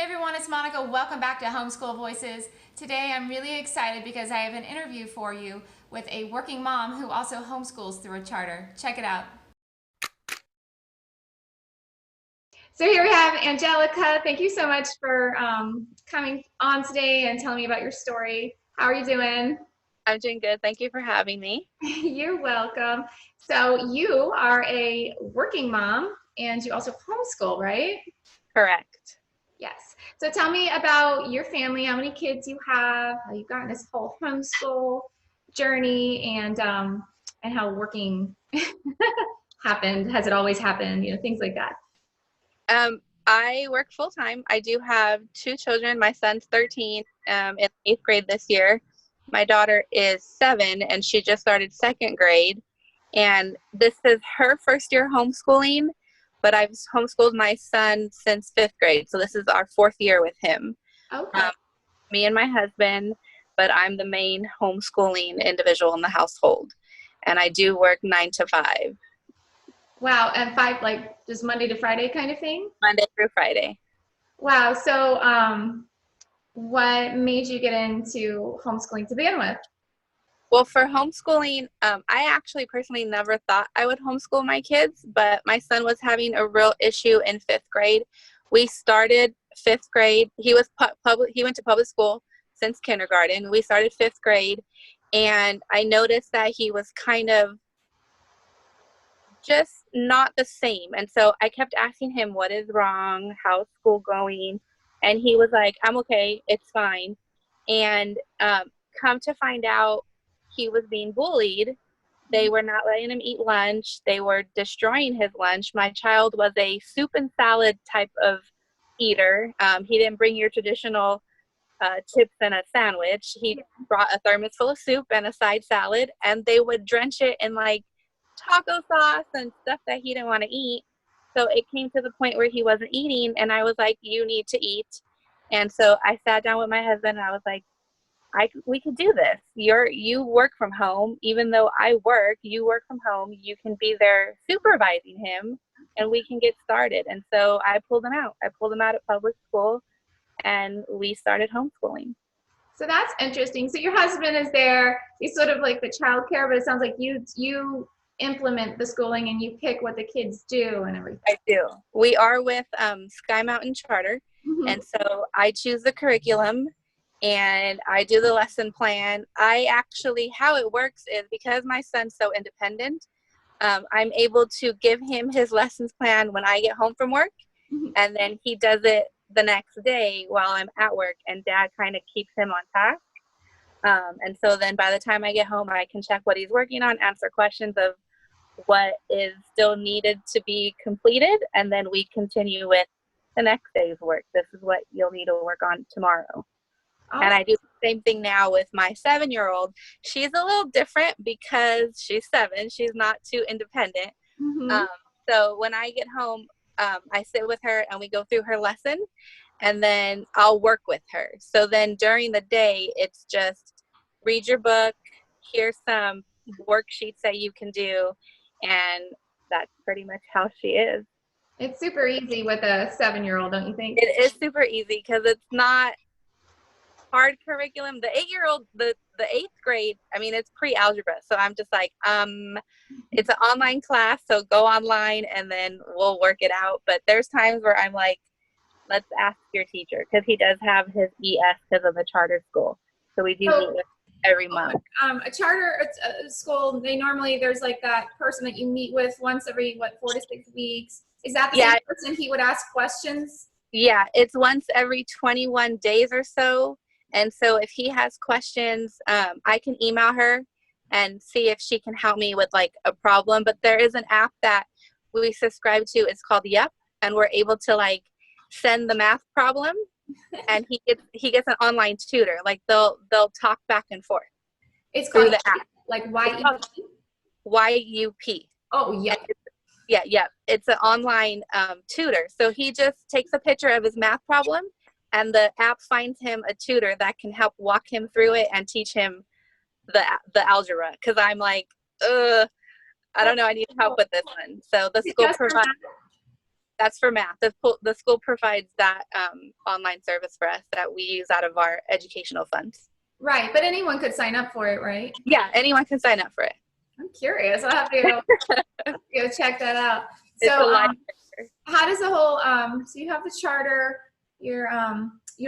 everyone, it's Monica. Welcome back to Homeschool Voices. Today I'm really excited because I have an interview for you with a working mom who also homeschools through a charter. Check it out. So here we have Angelica. Thank you so much for coming on today and telling me about your story. How are you doing? I'm doing good. Thank you for having me. You're welcome. So you are a working mom and you also homeschool, right? Correct. Yes. So tell me about your family, how many kids you have, how you've gotten this whole homeschool journey, and how working happened. Has it always happened? Things like that. I work full time. I do have two children. My son's 13, in eighth grade this year. My daughter is 7, and she just started second grade. And this is her first year homeschooling, but I've homeschooled my son since fifth grade. So this is our fourth year with him. Okay. Me and my husband, but I'm the main homeschooling individual in the household. And I do work 9 to 5. Wow. And five, like just Monday to Friday kind of thing? Monday through Friday. Wow. So, what made you get into homeschooling to begin with? Well, for homeschooling, I actually personally never thought I would homeschool my kids, but my son was having a real issue in fifth grade. We started fifth grade. He was public. He went to public school since kindergarten. We started fifth grade, and I noticed that he was kind of just not the same. And so I kept asking him, "What is wrong? How's school going?" And he was like, "I'm okay. It's fine." And come to find out, he was being bullied. They were not letting him eat lunch. They were destroying his lunch. My child was a soup and salad type of eater. He didn't bring your traditional chips and a sandwich. He brought a thermos full of soup and a side salad, and they would drench it in like taco sauce and stuff that he didn't want to eat. So it came to the point where he wasn't eating, and I was like, "You need to eat." And so I sat down with my husband, and I was like, we could do this. You work from home. Even though I work, you work from home. You can be there supervising him, and we can get started." And so I pulled him out. I pulled him out at public school, and we started homeschooling. So that's interesting. So your husband is there. He's sort of like the child care, but it sounds like you implement the schooling and you pick what the kids do and everything. I do. We are with Sky Mountain Charter, Mhm. and so I choose the curriculum and I do the lesson plan. I actually, how it works is because my son's so independent, I'm able to give him his lessons plan when I get home from work, Mhm. and then he does it the next day while I'm at work, and dad kind of keeps him on task. And so then by the time I get home, I can check what he's working on, answer questions of what is still needed to be completed, and then we continue with the next day's work. This is what you'll need to work on tomorrow. And Oh, I do the same thing now with my 7-year-old. She's a little different because she's 7. She's not too independent. mhm. Um, so when I get home, I sit with her and we go through her lesson, and then I'll work with her. So then during the day, it's just read your book, here's some worksheets that you can do, and that's pretty much how she is. It's super easy with a 7-year-old, don't you think? It is super easy because it's not hard curriculum. The 8-year-old, the eighth grade, I mean, it's pre-algebra. So I'm just like, it's an online class, so go online and then we'll work it out. But there's times where I'm like, let's ask your teacher, because he does have his ES because of the charter school. So we do meet So, with every month. a charter school, they normally, there's like that person that you meet with once every, what, 4 to 6 weeks. Is that the Yeah, same person he would ask questions? yeah, it's once every 21 days or so. And so if he has questions, I can email her and see if she can help me with like a problem. But there is an app that we subscribe to. It's called Yep, and we're able to like send the math problem, and he gets an online tutor. Like they'll talk back and forth It's through called the app. like It's called YEP. YUP. Oh, yeah. Yeah, yeah. It's an online tutor. So he just takes a picture of his math problem, and the app finds him a tutor that can help walk him through it and teach him the algebra. Because I'm like, I don't know, I need help with this one. So the Is it school just for provides. math? That's for math. The school provides that online service for us that we use out of our educational funds. Right, but anyone could sign up for it, right? Yeah, anyone can sign up for it. I'm curious. I'll have to go check that out. It's a So, life. how does the whole so you have the charter, you're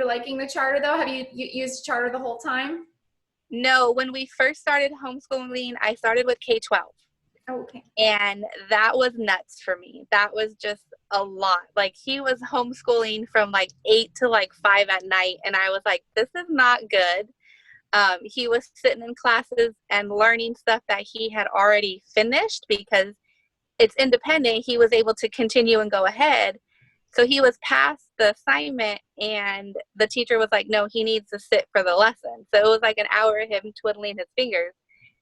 liking the charter though? Have you used charter the whole time? No, when we first started homeschooling, I started with K-12. Oh, okay. And that was nuts for me. That was just a lot. Like, he was homeschooling from like 8 to like 5 at night. And I was like, this is not good. He was sitting in classes and learning stuff that he had already finished because it's independent. He was able to continue and go ahead. So he was past the assignment and the teacher was like, no, he needs to sit for the lesson. So it was like an hour of him twiddling his fingers.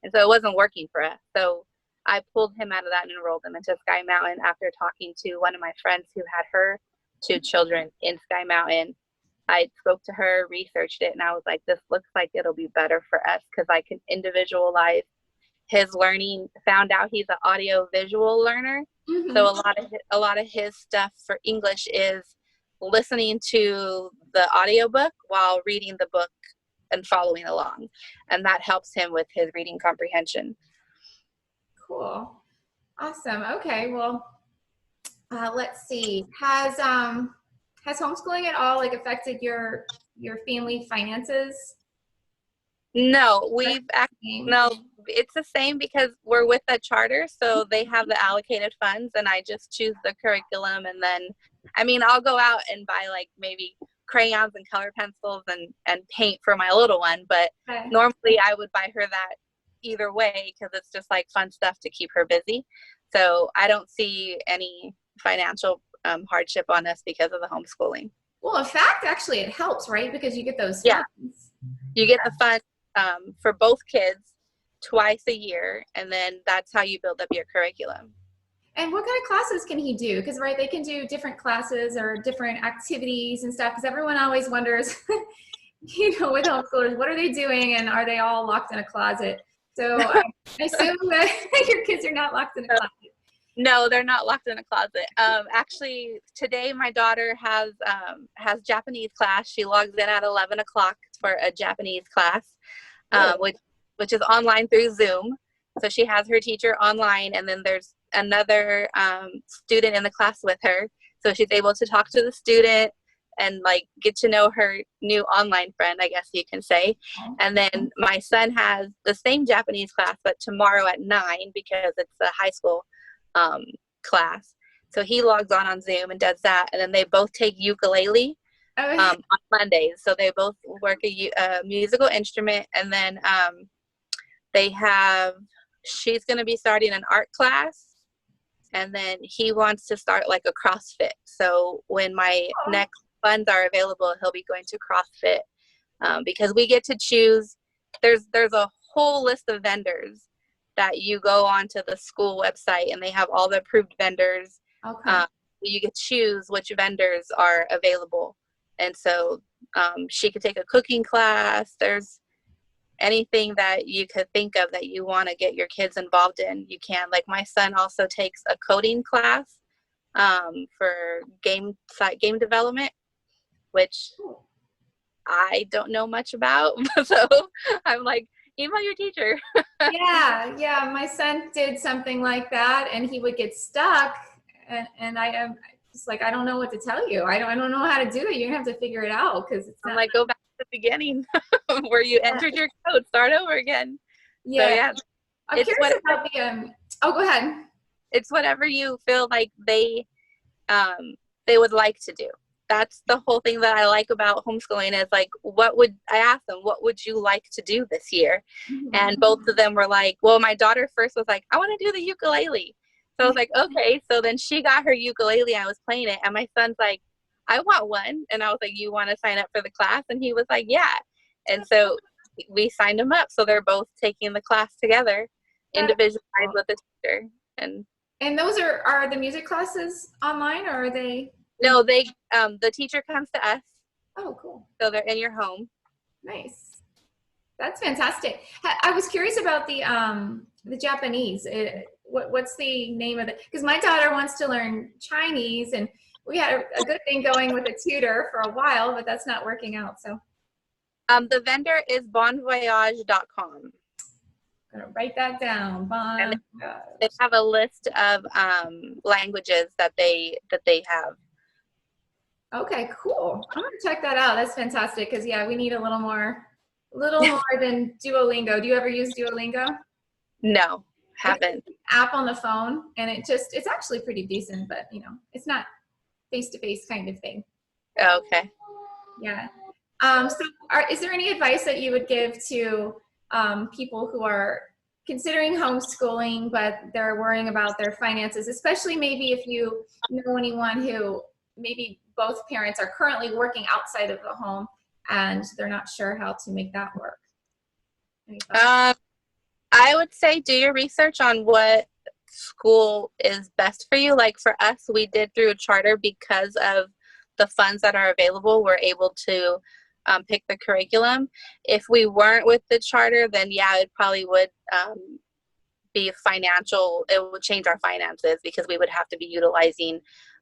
And so it wasn't working for us. So I pulled him out of that and enrolled him into Sky Mountain after talking to one of my friends who had her 2 children in Sky Mountain. I spoke to her, researched it, and I was like, this looks like it'll be better for us because I can individualize his learning. Found out he's an audio visual learner. Mm-hmm. So a lot of his stuff for English is listening to the audiobook while reading the book and following along. And that helps him with his reading comprehension. Cool. Awesome. Okay. Well, let's see. Has homeschooling at all like affected your family finances? No, no, it's the same because we're with a charter, so they have the allocated funds and I just choose the curriculum. And then, I mean, I'll go out and buy like maybe crayons and color pencils and paint for my little one. But okay. Normally I would buy her that either way because it's just like fun stuff to keep her busy. So I don't see any financial hardship on us because of the homeschooling. Well, in fact, actually it helps, right? Because you get those funds. Yeah, you get the funds for both kids twice a year, and then that's how you build up your curriculum. And what kind of classes can he do? Because, right, they can do different classes or different activities and stuff, because everyone always wonders, with homeschoolers, what are they doing, and are they all locked in a closet? So I assume that your kids are not locked in a closet. No, they're not locked in a closet. Actually, today my daughter has Japanese class. She logs in at 11 o'clock for a Japanese class, which is online through Zoom. So she has her teacher online, and then there's another student in the class with her. So she's able to talk to the student and like get to know her new online friend, I guess you can say. And then my son has the same Japanese class, but tomorrow at 9 because it's a high school class. So he logs on Zoom and does that. And then they both take ukulele on Mondays. So they both work a musical instrument. And then she's going to be starting an art class. And then he wants to start like a CrossFit. So when my next funds are available, he'll be going to CrossFit because we get to choose. There's a whole list of vendors that you go onto the school website, and they have all the approved vendors. Okay. You can choose which vendors are available. And so she could take a cooking class. There's anything that you could think of that you want to get your kids involved in, you can. Like my son also takes a coding class for game development, which I don't know much about. So I'm like, email your teacher. Yeah. My son did something like that, and he would get stuck, and I am just like, I don't know what to tell you. I don't know how to do it. You're gonna have to figure it out because it's not. I'm like, go back to the beginning where you entered your code. Start over again. Yeah. So, yeah. I'm curious about the. Oh, go ahead. It's whatever you feel like they would like to do. That's the whole thing that I like about homeschooling is like, I asked them, what would you like to do this year? Mm-hmm. And both of them were like, well, my daughter first was like, I want to do the ukulele. So I was like, okay. So then she got her ukulele. I was playing it. And my son's like, I want one. And I was like, you want to sign up for the class? And he was like, yeah. And so we signed him up. So they're both taking the class together, individualized with the teacher. And those are the music classes online, or are they? No, the teacher comes to us. Oh, cool. So they're in your home. Nice. That's fantastic. I was curious about the Japanese. what's the name of it? Because my daughter wants to learn Chinese, and we had a good thing going with a tutor for a while, but that's not working out. So The vendor is bonvoyage.com. I'm gonna write that down. And Bon. they have a list of languages that they have. Okay, cool. I'm gonna check that out. That's fantastic. Because yeah, we need a little more than Duolingo. Do you ever use Duolingo? No, haven't. App on the phone, and it's actually pretty decent, but it's not face-to-face kind of thing. Okay. Yeah. So is there any advice that you would give to people who are considering homeschooling, but they're worrying about their finances, especially maybe if you know anyone who maybe both parents are currently working outside of the home and they're not sure how to make that work? I would say do your research on what school is best for you. Like for us, we did through a charter because of the funds that are available. We're able to pick the curriculum. If we weren't with the charter, then yeah, it probably would be financial. It would change our finances because we would have to be utilizing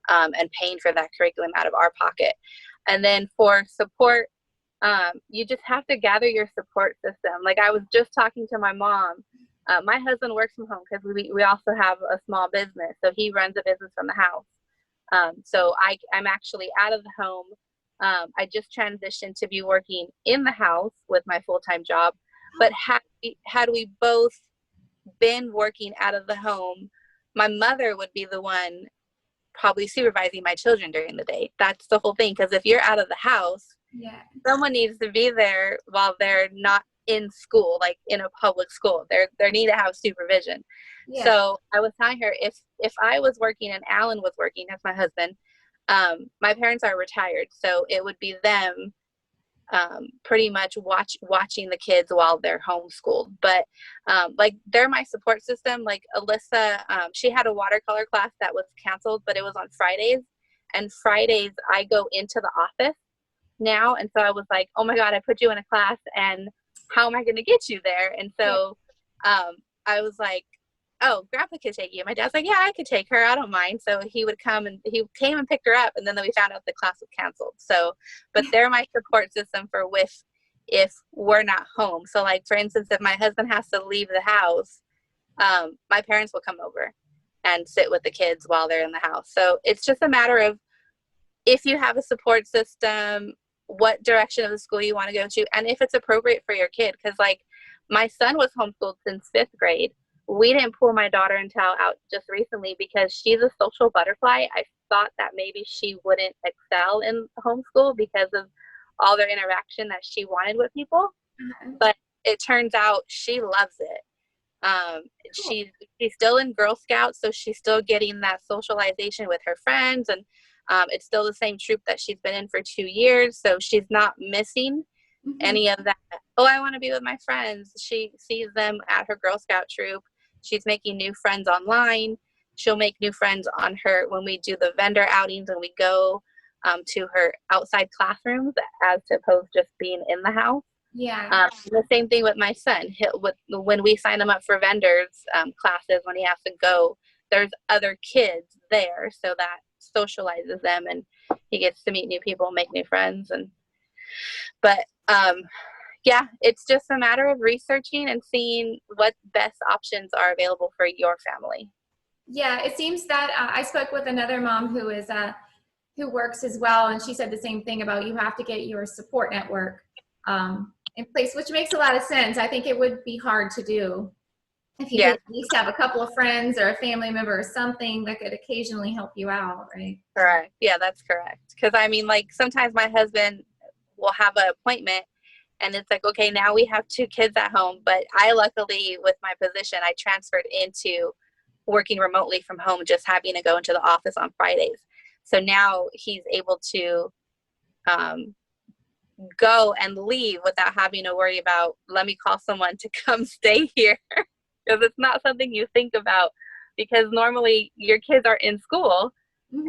and paying for that curriculum out of our pocket. And then for support, you just have to gather your support system. Like I was just talking to my mom. My husband works from home because we also have a small business. So he runs a business from the house. So I'm actually out of the home. I just transitioned to be working in the house with my full-time job. But had we both been working out of the home, my mother would be the one probably supervising my children during the day. That's the whole thing. Because if you're out of the house, yeah, someone needs to be there while they're not in school, like in a public school. They need to have supervision. Yeah. So I was telling her if I was working and Alan was working as my husband, my parents are retired, so it would be them pretty much watching the kids while they're homeschooled. But like they're my support system. Like Alyssa, she had a watercolor class that was canceled, but it was on Fridays, and Fridays I go into the office now, and so I was like, oh my god, I put you in a class, and how am I going to get you there? And so I was like, oh, Grandpa could take you. My dad's like, yeah, I could take her, I don't mind. So he would come, and he came and picked her up, and then we found out the class was canceled. So but they're my support system for if we're not home. So like for instance, if my husband has to leave the house, my parents will come over and sit with the kids while they're in the house. So it's just a matter of if you have a support system, what direction of the school you want to go to, and if it's appropriate for your kid. Because like my son was homeschooled since 5th grade. We didn't pull my daughter until out just recently because she's a social butterfly. I thought that maybe she wouldn't excel in homeschool because of all their interaction that she wanted with people. Mm-hmm. But it turns out she loves it. She's still in Girl Scouts, so she's still getting that socialization with her friends, and it's still the same troop that she's been in for 2 years, so she's not missing any of that. Oh, I want to be with my friends. She sees them at her Girl Scout troop. She's making new friends online. She'll make new friends on her when we do the vendor outings and we go to her outside classrooms as opposed to just being in the house. Yeah. The same thing with my son. When we sign him up for vendors classes, when he has to go, there's other kids there, so that socializes them, and he gets to meet new people, make new friends. But yeah, it's just a matter of researching and seeing what best options are available for your family. Yeah, it seems that I spoke with another mom who works as well, and she said the same thing about you have to get your support network in place, which makes a lot of sense. I think it would be hard to do if you didn't at least have a couple of friends or a family member or something that could occasionally help you out, right? Correct. Yeah, that's correct. Because I mean, like sometimes my husband will have an appointment and it's like, okay, now we have 2 kids at home. But I luckily, with my position, I transferred into working remotely from home, just having to go into the office on Fridays. So now he's able to go and leave without having to worry about, let me call someone to come stay here. Because it's not something you think about, because normally your kids are in school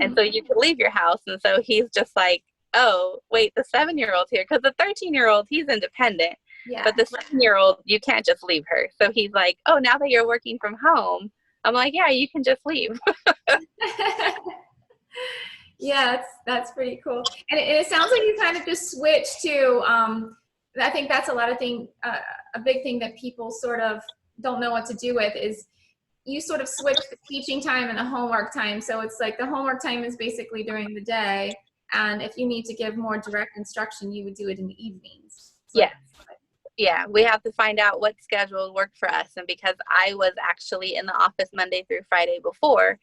and so you can leave your house. And so he's just like, oh, wait, the 7-year-old's here. Because the 13-year-old, he's independent. Yeah. But the 7-year-old, you can't just leave her. So he's like, oh, now that you're working from home, I'm like, yeah, you can just leave. Yeah, that's pretty cool. And it sounds like you kind of just switched to, I think that's a lot of a big thing that people sort of don't know what to do with is you sort of switch the teaching time and the homework time. So it's like the homework time is basically during the day. And if you need to give more direct instruction, you would do it in the evenings. Yeah. Yeah, we have to find out what schedule worked for us. And because I was actually in the office Monday through Friday before,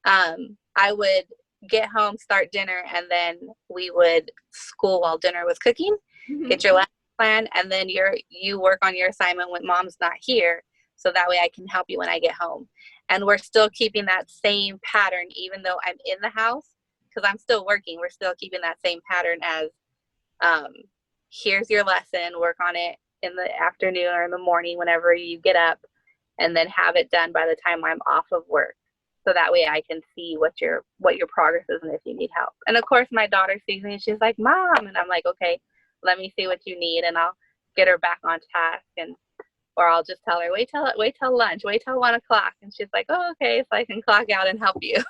I would get home, start dinner, and then we would school while dinner was cooking, get your lesson plan, and then you work on your assignment when mom's not here. So that way I can help you when I get home. And we're still keeping that same pattern, even though I'm in the house, because I'm still working. We're still keeping that same pattern as, here's your lesson, work on it in the afternoon or in the morning whenever you get up, and then have it done by the time I'm off of work. So that way I can see what your progress is and if you need help. And of course my daughter sees me and she's like, Mom, and I'm like, okay, let me see what you need, and I'll get her back on task, or I'll just tell her, wait till lunch, wait till 1 o'clock, and she's like, oh, okay, so I can clock out and help you.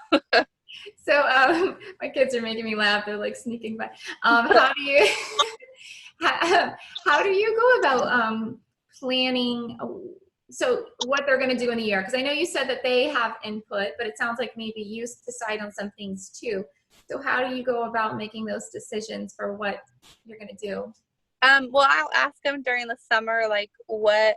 So my kids are making me laugh. They're like sneaking by. How do you how do you go about planning? So what they're going to do in a year? Because I know you said that they have input, but it sounds like maybe you decide on some things too. So how do you go about making those decisions for what you're going to do? Well, I'll ask them during the summer, like, what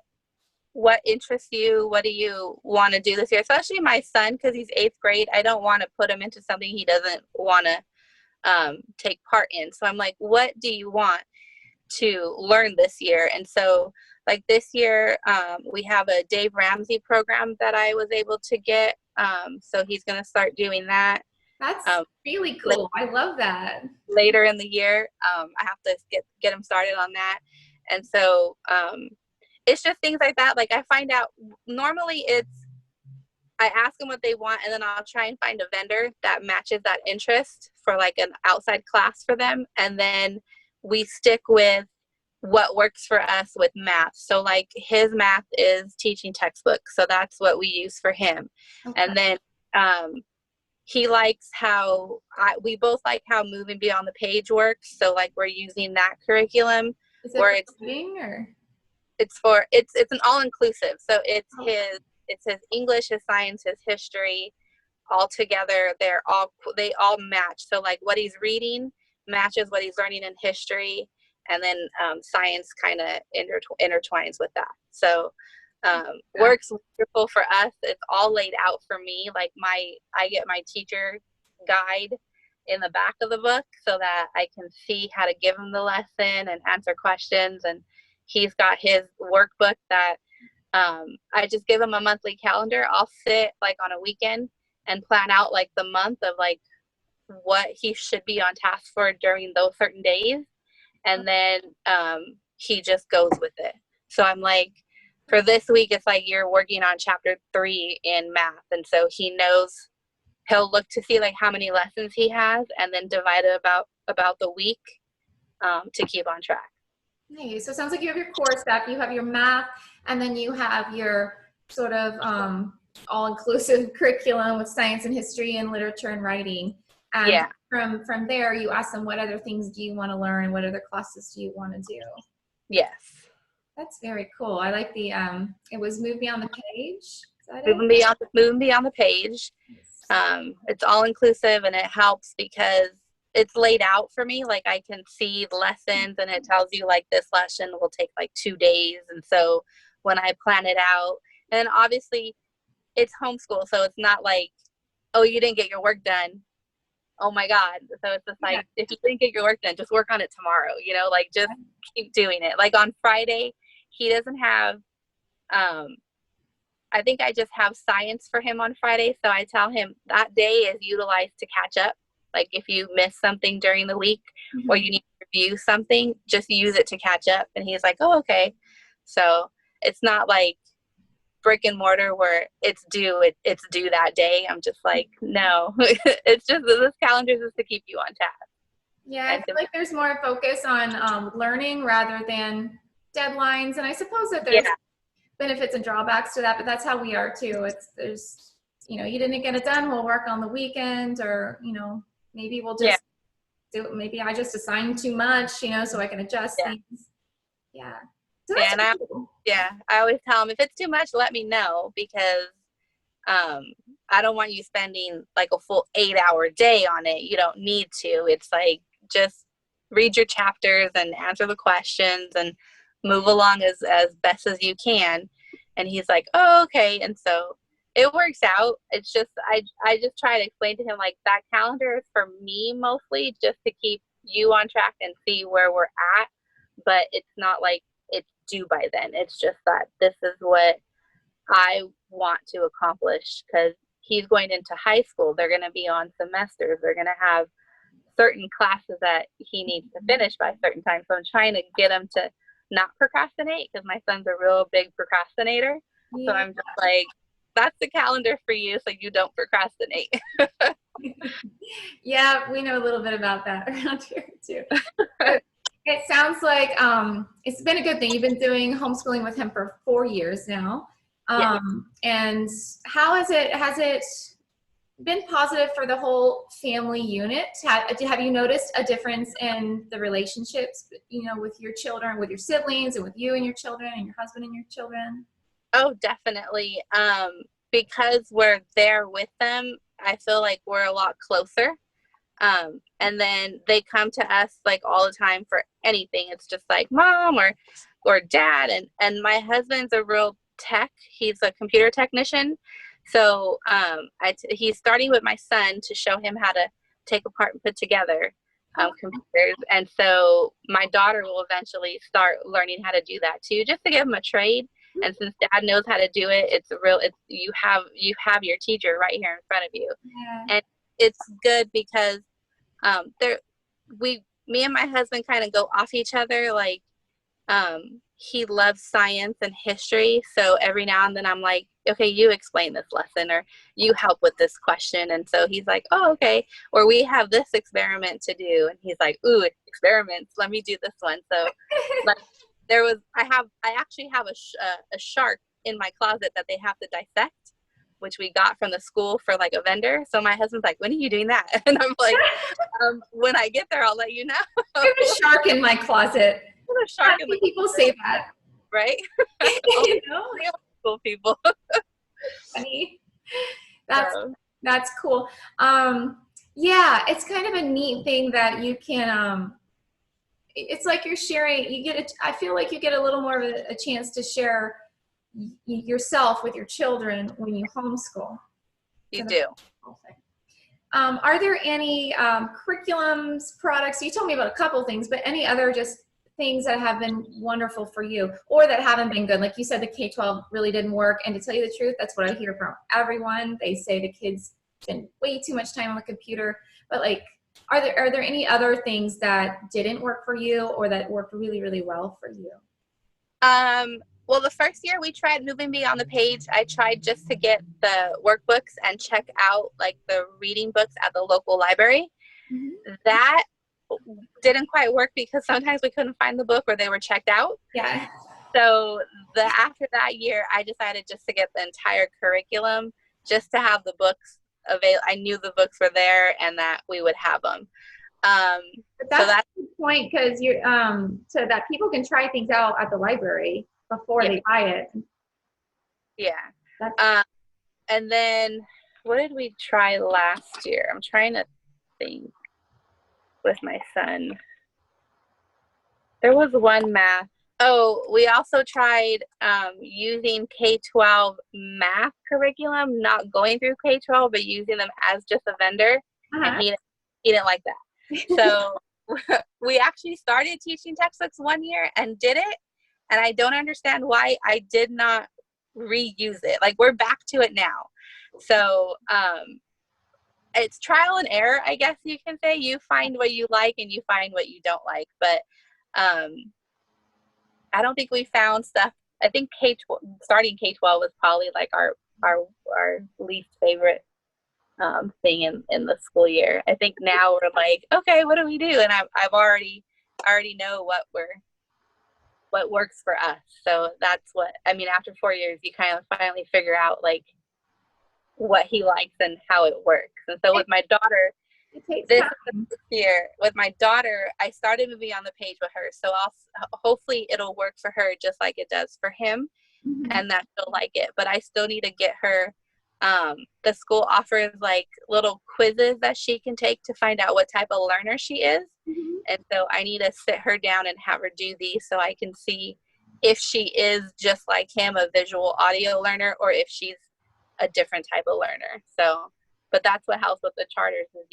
interests you? What do you want to do this year? Especially my son, because he's 8th grade. I don't want to put him into something he doesn't want to take part in. So I'm like, what do you want to learn this year? And so like this year, we have a Dave Ramsey program that I was able to get. So he's going to start doing that. That's really cool. I love that. Later in the year, I have to get him started on that. And so it's just things like that. Like I find out, normally I ask them what they want, and then I'll try and find a vendor that matches that interest for like an outside class for them. And then we stick with what works for us with math. So like his math is teaching textbooks. So that's what we use for him. Okay. And then he likes how we both like how moving beyond the page works. So like we're using that curriculum. Is it where it's reading, or it's an all-inclusive. So it's his English, his science, his history all together. They all match. So like what he's reading matches what he's learning in history, and then science kind of intertwines with that. So works wonderful for us. It's all laid out for me. Like I get my teacher guide in the back of the book so that I can see how to give him the lesson and answer questions. And he's got his workbook that I just give him a monthly calendar. I'll sit like on a weekend and plan out like the month of like what he should be on task for during those certain days. And then he just goes with it. So I'm like, for this week, it's like you're working on chapter 3 in math. And so he knows, he'll look to see like how many lessons he has and then divide it about the week to keep on track. Nice. So it sounds like you have your core stuff, you have your math, and then you have your sort of all-inclusive curriculum with science and history and literature and writing. And yeah. From there, you ask them, what other things do you want to learn? What other classes do you want to do? Yes. That's very cool. I like the, it was Move Beyond the Page. Is that Moving beyond the page. It's all inclusive, and it helps because it's laid out for me. Like I can see the lessons, and it tells you like this lesson will take like 2 days. And so when I plan it out, and obviously it's homeschool, so it's not like, oh, you didn't get your work done, oh my God. So it's just like, if you didn't get your work done, just work on it tomorrow, like just keep doing it. Like on Friday, he doesn't have, I think I just have science for him on Friday. So I tell him that day is utilized to catch up. Like if you miss something during the week or you need to review something, just use it to catch up. And he's like, oh, okay. So it's not like brick and mortar where it's due that day. I'm just like, no, it's just this calendar is to keep you on task. Yeah, I feel like there's more focus on learning rather than deadlines, and I suppose that there's benefits and drawbacks to that, but that's how we are too. There's you didn't get it done, we'll work on the weekend, or, maybe we'll Yeah. just maybe I just assign too much, so I can adjust Yeah. things. Yeah. So Yeah. that's And cool. I always tell them if it's too much, let me know, because I don't want you spending like a full 8-hour day on it. You don't need to. It's like, just read your chapters and answer the questions and move along as best as you can. And he's like, oh, okay. And so it works out. It's just, I just try to explain to him, like, that calendar is for me mostly just to keep you on track and see where we're at. But it's not like it's due by then. It's just that this is what I want to accomplish, because he's going into high school. They're going to be on semesters. They're going to have certain classes that he needs to finish by a certain time. So I'm trying to get him to not procrastinate, because my son's a real big procrastinator. Yeah. So I'm just like, that's the calendar for you, so you don't procrastinate. Yeah, we know a little bit about that around here too. But it sounds like it's been a good thing. You've been doing homeschooling with him for 4 years now. Yeah. And how has it been positive for the whole family unit? Have you noticed a difference in the relationships, with your children, with your siblings, and with you and your children, and your husband and your children? Oh, definitely. Because we're there with them, I feel like we're a lot closer. And then they come to us like all the time for anything. It's just like mom or dad. And my husband's a real tech. He's a computer technician. So he's starting with my son to show him how to take apart and put together computers. And so my daughter will eventually start learning how to do that too, just to give him a trade. And since dad knows how to do it, you have your teacher right here in front of you. Yeah. And it's good because me and my husband kind of go off each other. Like, he loves science and history, so every now and then I'm like, okay, you explain this lesson, or you help with this question. And so he's like, oh, okay. Or we have this experiment to do, and he's like, ooh, experiments, let me do this one. So like, I actually have a shark in my closet that they have to dissect, which we got from the school for like a vendor. So my husband's like, when are you doing that? And I'm like, when I get there, I'll let you know. I have a shark in my closet. A shark in the people say that, right? you know, Real cool people. funny. That's cool. Yeah, it's kind of a neat thing that you can. It's like you're sharing. I feel like you get a little more of a chance to share yourself with your children when you homeschool. You do. Are there any curriculums, products? You told me about a couple things, but any other just things that have been wonderful for you, or that haven't been good? Like you said, the K-12 really didn't work. And to tell you the truth, that's what I hear from everyone. They say the kids spend way too much time on the computer. But like, are there any other things that didn't work for you, or that worked really, really well for you? Well, the first year we tried moving beyond the page, I tried just to get the workbooks and check out like the reading books at the local library. Mm-hmm. That didn't quite work because sometimes we couldn't find the book, or they were checked out. Yeah. So after that year, I decided just to get the entire curriculum, just to have the books available. I knew the books were there and that we would have them. But that's a good point, because you're so that people can try things out at the library before they buy it. Yeah. And then what did we try last year? I'm trying to think with my son. There was one math. Oh, we also tried using K-12 math curriculum, not going through K-12, but using them as just a vendor. And he didn't like that. So we actually started teaching textbooks one year and did it. And I don't understand why I did not reuse it. Like, we're back to it now. So it's trial and error, I guess you can say. You find what you like and you find what you don't like. But I don't think we found stuff. I think starting K-12 was probably like our least favorite thing in the school year. I think now we're like, okay, what do we do? And I already know what works for us. So that's what I mean. After 4 years, you kind of finally figure out like what he likes and how it works. And so with my daughter, It takes this time. year with my daughter, I started moving on the page with her. So hopefully it'll work for her just like it does for him, Mhm. and that she'll like it. But I still need to get her. The school offers like little quizzes that she can take to find out what type of learner she is. Mhm. And so I need to sit her down and have her do these so I can see if she is just like him, a visual audio learner, or if she's a different type of learner. So, but that's what helps with the charters is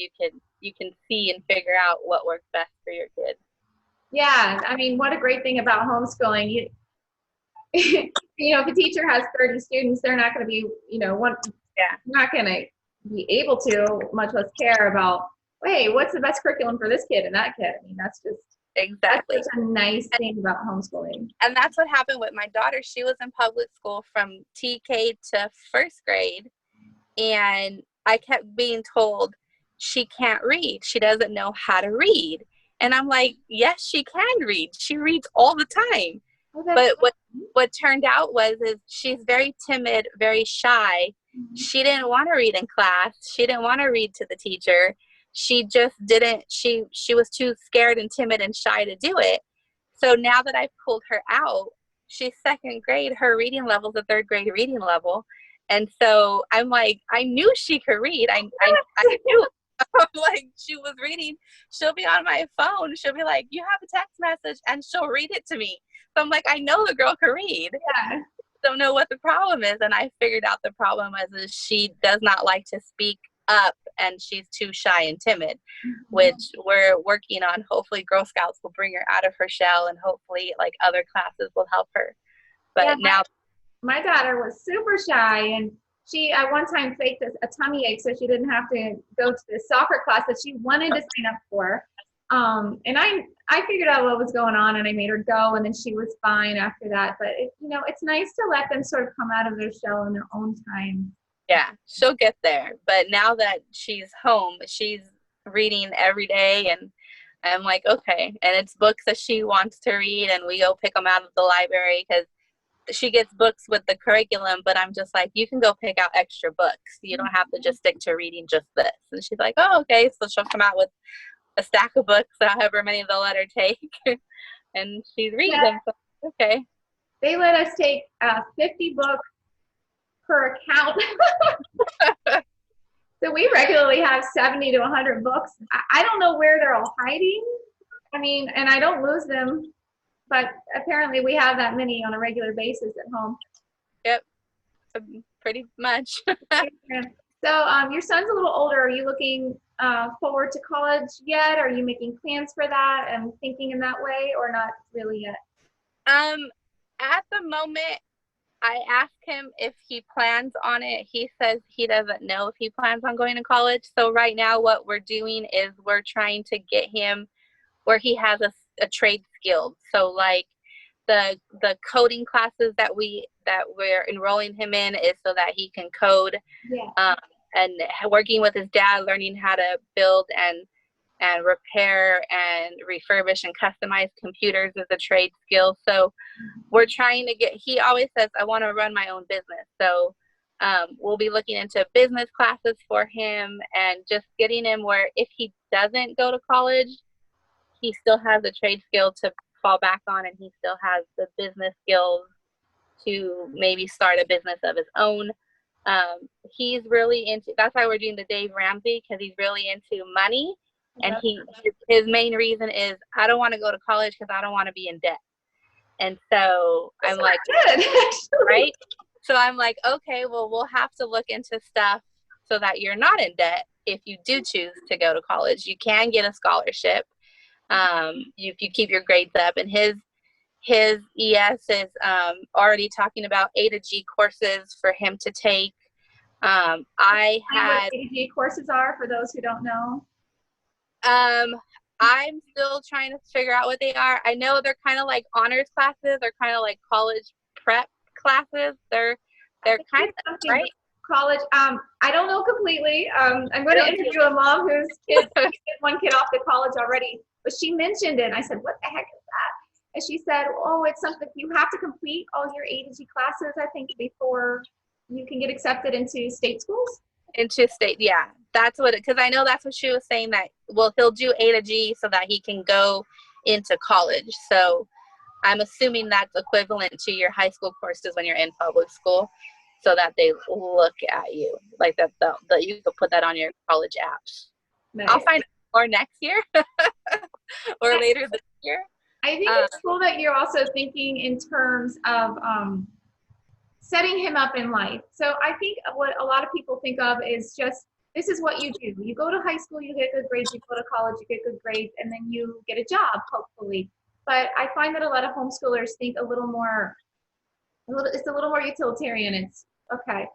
you can see and figure out what works best for your kid. Yeah, I mean, what a great thing about homeschooling. You, if a teacher has 30 students, they're not going to be, Yeah, not going to be able to, much less care about, hey, what's the best curriculum for this kid and that kid. I mean, that's exactly. such a nice thing about homeschooling. And that's what happened with my daughter. She was in public school from TK to first grade, and I kept being told she can't read. She doesn't know how to read. And I'm like, yes, she can read. She reads all the time. Oh, that's But what turned out is she's very timid, very shy. She didn't want to read in class. She didn't want to read to the teacher. She just didn't. She was too scared and timid and shy to do it. So now that I've pulled her out, she's second grade. Her reading level is a third grade reading level. And so I'm like, I knew she could read. I knew. I'm like, she was reading. She'll be on my phone. She'll be like, you have a text message, and she'll read it to me. So I'm like, I know the girl can read. yeah. Don't know what the problem is. And I figured out the problem is she does not like to speak up, and she's too shy and timid, which we're working on. Hopefully Girl Scouts will bring her out of her shell, and hopefully like other classes will help her. But Yeah, now, my daughter was super shy, and she at one time faked a tummy ache so she didn't have to go to the soccer class that she wanted to sign up for. And I figured out what was going on, and I made her go, and then she was fine after that. But it's nice to let them sort of come out of their shell in their own time. yeah, she'll get there. But now that she's home, she's reading every day, and I'm like, okay. And it's books that she wants to read, and we go pick them out of the library because she gets books with the curriculum, but I'm just like, you can go pick out extra books. You don't have to just stick to reading just this. And she's like, oh, okay. So she'll come out with a stack of books, however many they'll let her take, and she's reading Yeah, them. So, okay. they let us take 50 books per account. So we regularly have 70 to 100 books. I don't know where they're all hiding. I mean, and I don't lose them, but apparently we have that many on a regular basis at home. Yep. Pretty much. So your son's a little older. Are you looking forward to college yet? Are you making plans for that and thinking in that way, or not really yet? At the moment, I asked him if he plans on it. He says he doesn't know if he plans on going to college. So right now what we're doing is we're trying to get him where he has a trade skill. So like the coding classes that we're enrolling him in is so that he can code. Yeah. And working with his dad, learning how to build and repair and refurbish and customize computers is a trade skill. So we're trying to he always says, I want to run my own business. So we'll be looking into business classes for him and just getting him where if he doesn't go to college, he still has a trade skill to fall back on, and he still has the business skills to maybe start a business of his own. He's really into, that's why we're doing the Dave Ramsey, because he's really into money. And his main reason is, I don't want to go to college because I don't want to be in debt. And so I'm like, good. right? So I'm like, okay, well, we'll have to look into stuff so that you're not in debt if you do choose to go to college. You can get a scholarship if you keep your grades up. And his ES is already talking about A to G courses for him to take. I had what A to G courses are for those who don't know. I'm still trying to figure out what they are. I know they're kind of like honors classes. They're kind of like college prep classes. They're kind of right. College. I don't know completely. I'm going to interview a mom whose kid one kid off to college already, but she mentioned it. And I said, "What the heck is that?" And she said, "Oh, it's something you have to complete all your A to G classes. I think before you can get accepted into state schools? Into state, yeah. That's what because I know that's what she was saying, that well, he'll do A to G so that he can go into college. So I'm assuming that's equivalent to your high school courses when you're in public school, so that they look at you like that. That you could put that on your college apps. Nice. I'll find out more next year or later this year. I think it's cool that you're also thinking in terms of setting him up in life. So I think what a lot of people think of is just, this is what you do. You go to high school, you get good grades, you go to college, you get good grades, and then you get a job, hopefully. But I find that a lot of homeschoolers think it's a little more utilitarian. It's, okay,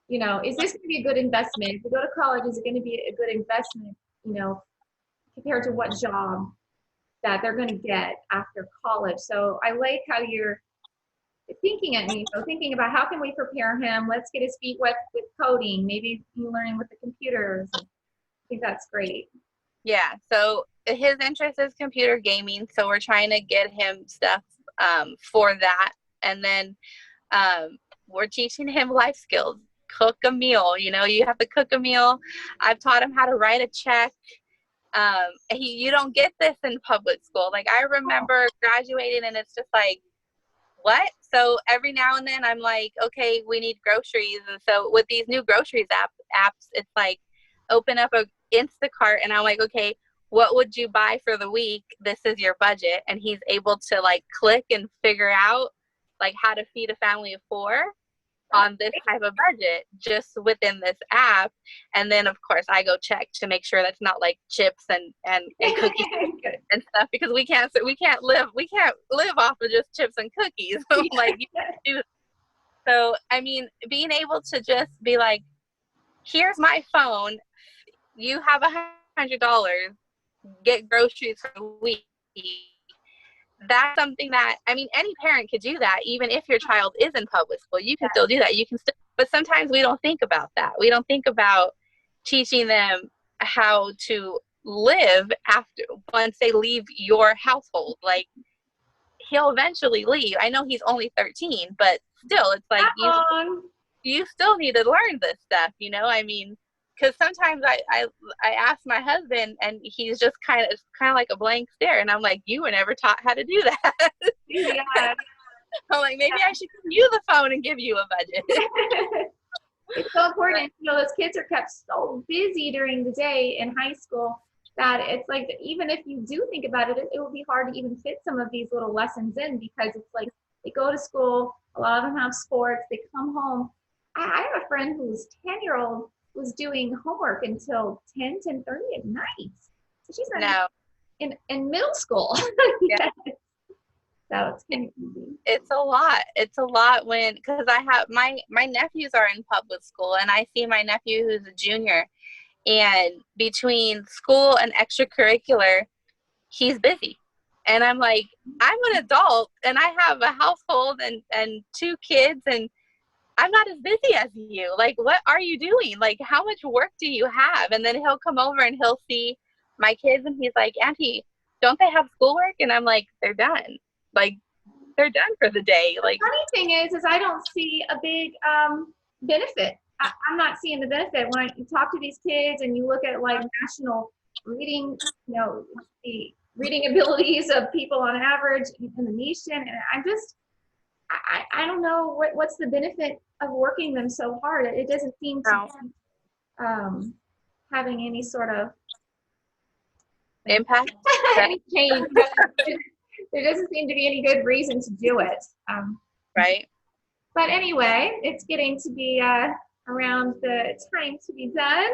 you know, is this going to be a good investment? If you go to college, is it going to be a good investment, you know, compared to what job that they're going to get after college? So I like how you're thinking at me, so thinking about how can we prepare him? Let's get his feet wet with coding, maybe learning with the computers. I think that's great. Yeah, so his interest is computer gaming, so we're trying to get him stuff for that. And then we're teaching him life skills. Cook a meal, you know, you have to cook a meal. I've taught him how to write a check. You don't get this in public school. Like, I remember graduating and it's just like, what? So every now and then I'm like, okay, we need groceries. And so with these new groceries apps, it's like, open up a Instacart and I'm like, okay, what would you buy for the week? This is your budget. And he's able to like click and figure out like how to feed a family of 4 on this type of budget just within this app. And then of course I go check to make sure that's not like chips and cookies and stuff, because we can't live off of just chips and cookies. Like, you can't do that. So I mean, being able to just be like, here's my phone, you have $100, get groceries for the week. That's something that, I mean, any parent could do that. Even if your child is in public school, you can still do that. You can still, but sometimes we don't think about that. We don't think about teaching them how to live after, once they leave your household. Like, he'll eventually leave. I know he's only 13, but still, it's like you still need to learn this stuff, you know? I mean, because sometimes I ask my husband and he's just kind of like a blank stare, and I'm like, you were never taught how to do that. Yeah. I'm like, maybe I should give you the phone and give you a budget. It's so important. You know, those kids are kept so busy during the day in high school that it's like, even if you do think about it, it will be hard to even fit some of these little lessons in, because it's like they go to school, a lot of them have sports, they come home. I have a friend whose 10-year-old was doing homework until 10:30 at night. So she's not in middle school. Yeah. So it's kind of easy. It's a lot. It's a lot when, because I have my nephews are in public school, and I see my nephew who's a junior, and between school and extracurricular, he's busy. And I'm like, I'm an adult and I have a household and 2 kids, and I'm not as busy as you. Like, what are you doing? Like, how much work do you have? And then he'll come over and he'll see my kids and he's like, Auntie, don't they have schoolwork? And I'm like, they're done. Like, they're done for the day. Like, the funny thing is I don't see a big benefit. I'm not seeing the benefit when you talk to these kids and you look at like national reading, you know, the reading abilities of people on average in the nation. And I'm just, I don't know what's the benefit of working them so hard. It doesn't seem to be having any sort of impact, any change. There doesn't seem to be any good reason to do it. Right. But anyway, it's getting to be around the time to be done.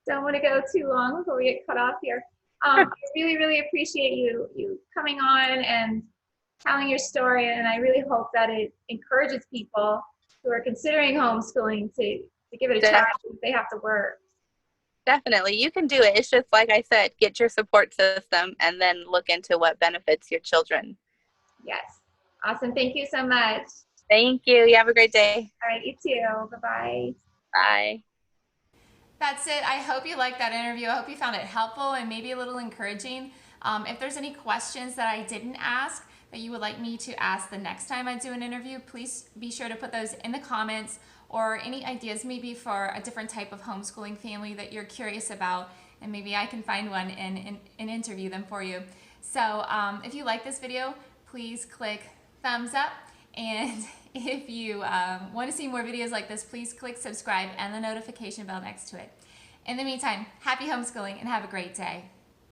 Don't want to go too long before we get cut off here. I really, really appreciate you coming on and telling your story, and I really hope that it encourages people who are considering homeschooling to give it a try if they have to work. Definitely. You can do it. It's just, like I said, get your support system and then look into what benefits your children. Yes. Awesome. Thank you so much. Thank you. You have a great day. All right. You too. Bye-bye. Bye. That's it. I hope you liked that interview. I hope you found it helpful and maybe a little encouraging. If there's any questions that I didn't ask that you would like me to ask the next time I do an interview, please be sure to put those in the comments, or any ideas maybe for a different type of homeschooling family that you're curious about, and maybe I can find one and interview them for you. So if you like this video, please click thumbs up, and if you want to see more videos like this, please click subscribe and the notification bell next to it. In the meantime, happy homeschooling and have a great day.